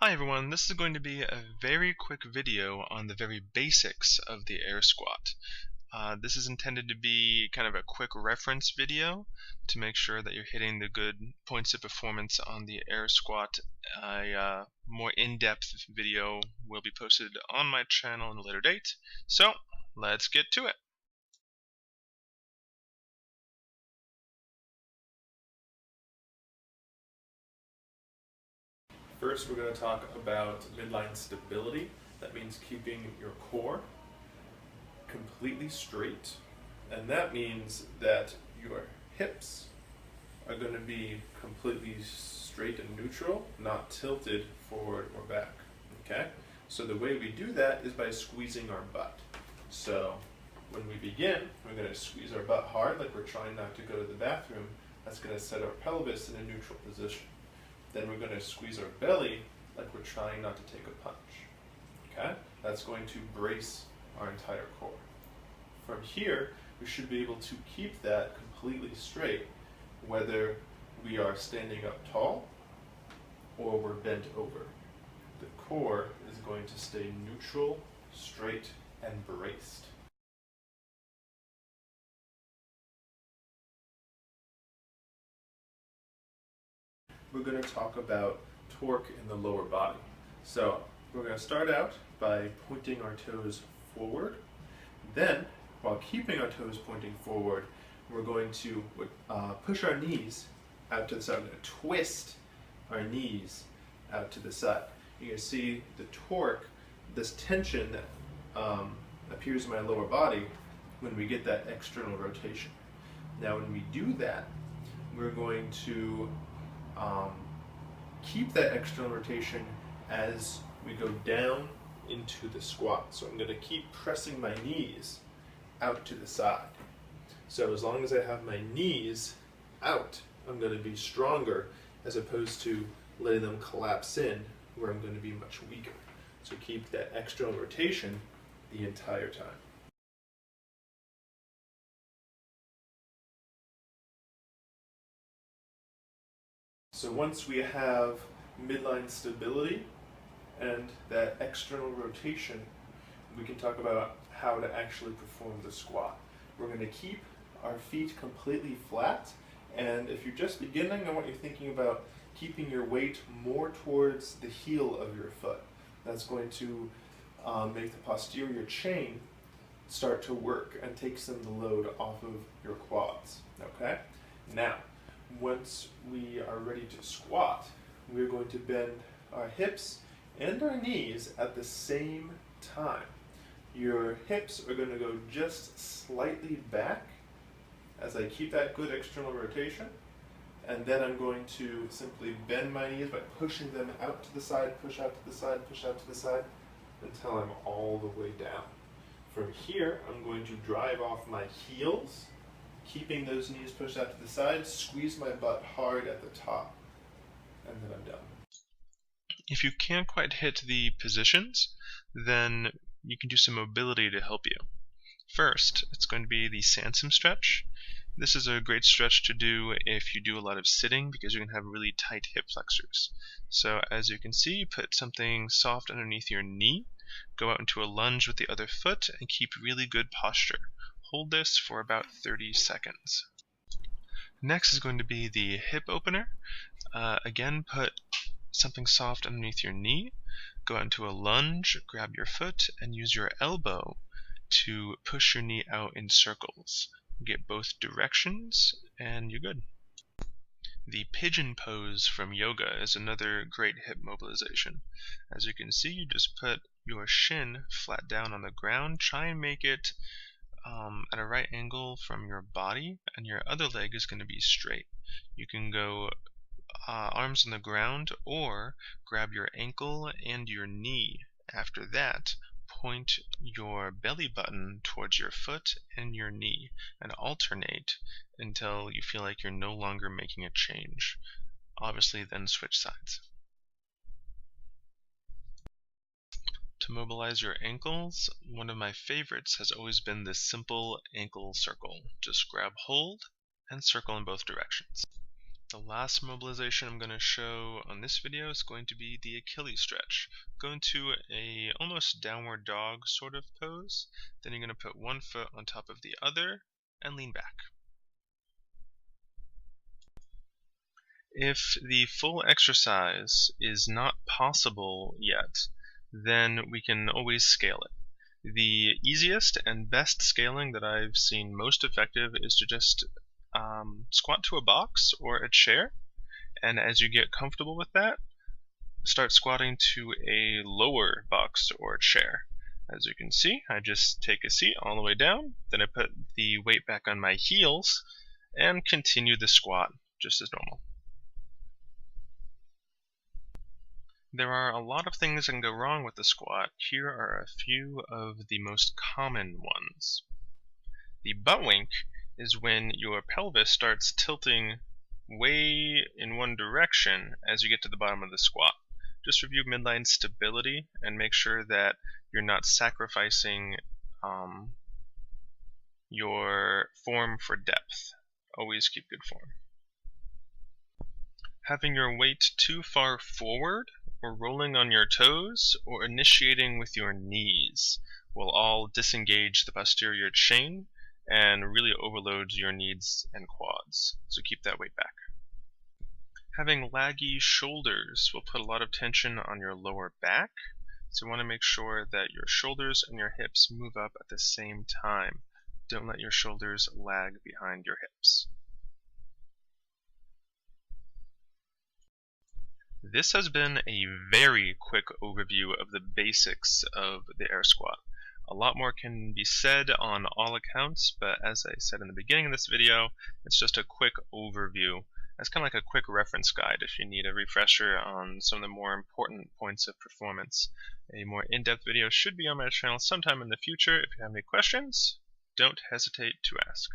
Hi everyone, this is going to be a very quick video on the very basics of the air squat. This is intended to be kind of a quick reference video to make sure that you're hitting the good points of performance on the air squat. A more in-depth video will be posted on my channel in a later date, so let's get to it. First, we're going to talk about midline stability. That means keeping your core completely straight. And that means that your hips are going to be completely straight and neutral, not tilted forward or back. Okay? So the way we do that is by squeezing our butt. So when we begin, we're going to squeeze our butt hard like we're trying not to go to the bathroom. That's going to set our pelvis in a neutral position. Then we're going to squeeze our belly like we're trying not to take a punch. Okay? That's going to brace our entire core. From here, we should be able to keep that completely straight, whether we are standing up tall or we're bent over. The core is going to stay neutral, straight, and braced. We're going to talk about torque in the lower body. So we're going to start out by pointing our toes forward. Then, while keeping our toes pointing forward, we're going to push our knees out to the side. We're going to twist our knees out to the side. You can see the torque, this tension that appears in my lower body when we get that external rotation. Now when we do that, we're going to keep that external rotation as we go down into the squat. So I'm going to keep pressing my knees out to the side. So as long as I have my knees out, I'm going to be stronger as opposed to letting them collapse in where I'm going to be much weaker. So keep that external rotation the entire time. So once we have midline stability and that external rotation, we can talk about how to actually perform the squat. We're going to keep our feet completely flat, and if you're just beginning, I want you thinking about keeping your weight more towards the heel of your foot. That's going to make the posterior chain start to work and take some of the load off of your quads. Okay? Now, once we are ready to squat, we're going to bend our hips and our knees at the same time. Your hips are going to go just slightly back as I keep that good external rotation, and then I'm going to simply bend my knees by pushing them out to the side, push out to the side, push out to the side, until I'm all the way down. From here, I'm going to drive off my heels, keeping those knees pushed out to the side, squeeze my butt hard at the top, and then I'm done. If you can't quite hit the positions, then you can do some mobility to help you. First, it's going to be the Sansom stretch. This is a great stretch to do if you do a lot of sitting because you can have really tight hip flexors. So as you can see, you put something soft underneath your knee, go out into a lunge with the other foot, and keep really good posture. Hold this for about 30 seconds. Next is going to be the hip opener. Again, put something soft underneath your knee, go out into a lunge, grab your foot, and use your elbow to push your knee out in circles. Get both directions, and you're good. The pigeon pose from yoga is another great hip mobilization. As you can see, you just put your shin flat down on the ground, try and make it at a right angle from your body, and your other leg is going to be straight. You can go arms on the ground, or grab your ankle and your knee. After that, point your belly button towards your foot and your knee and alternate until you feel like you're no longer making a change. Obviously, then switch sides. To mobilize your ankles, one of my favorites has always been this simple ankle circle. Just grab hold and circle in both directions. The last mobilization I'm going to show on this video is going to be the Achilles stretch. Go into a almost downward dog sort of pose. Then you're going to put one foot on top of the other and lean back. If the full exercise is not possible yet, then we can always scale it. The easiest and best scaling that I've seen most effective is to just squat to a box or a chair, and as you get comfortable with that, start squatting to a lower box or chair. As you can see, I just take a seat all the way down, then I put the weight back on my heels and continue the squat just as normal. There are a lot of things that can go wrong with the squat. Here are a few of the most common ones. The butt wink is when your pelvis starts tilting way in one direction as you get to the bottom of the squat. Just review midline stability and make sure that you're not sacrificing your form for depth. Always keep good form. Having your weight too far forward, or rolling on your toes, or initiating with your knees will all disengage the posterior chain and really overload your knees and quads. So keep that weight back. Having laggy shoulders will put a lot of tension on your lower back. So you want to make sure that your shoulders and your hips move up at the same time. Don't let your shoulders lag behind your hips. This has been a very quick overview of the basics of the air squat. A lot more can be said on all accounts, but as I said in the beginning of this video, it's just a quick overview. It's kind of like a quick reference guide if you need a refresher on some of the more important points of performance. A more in-depth video should be on my channel sometime in the future. If you have any questions, don't hesitate to ask.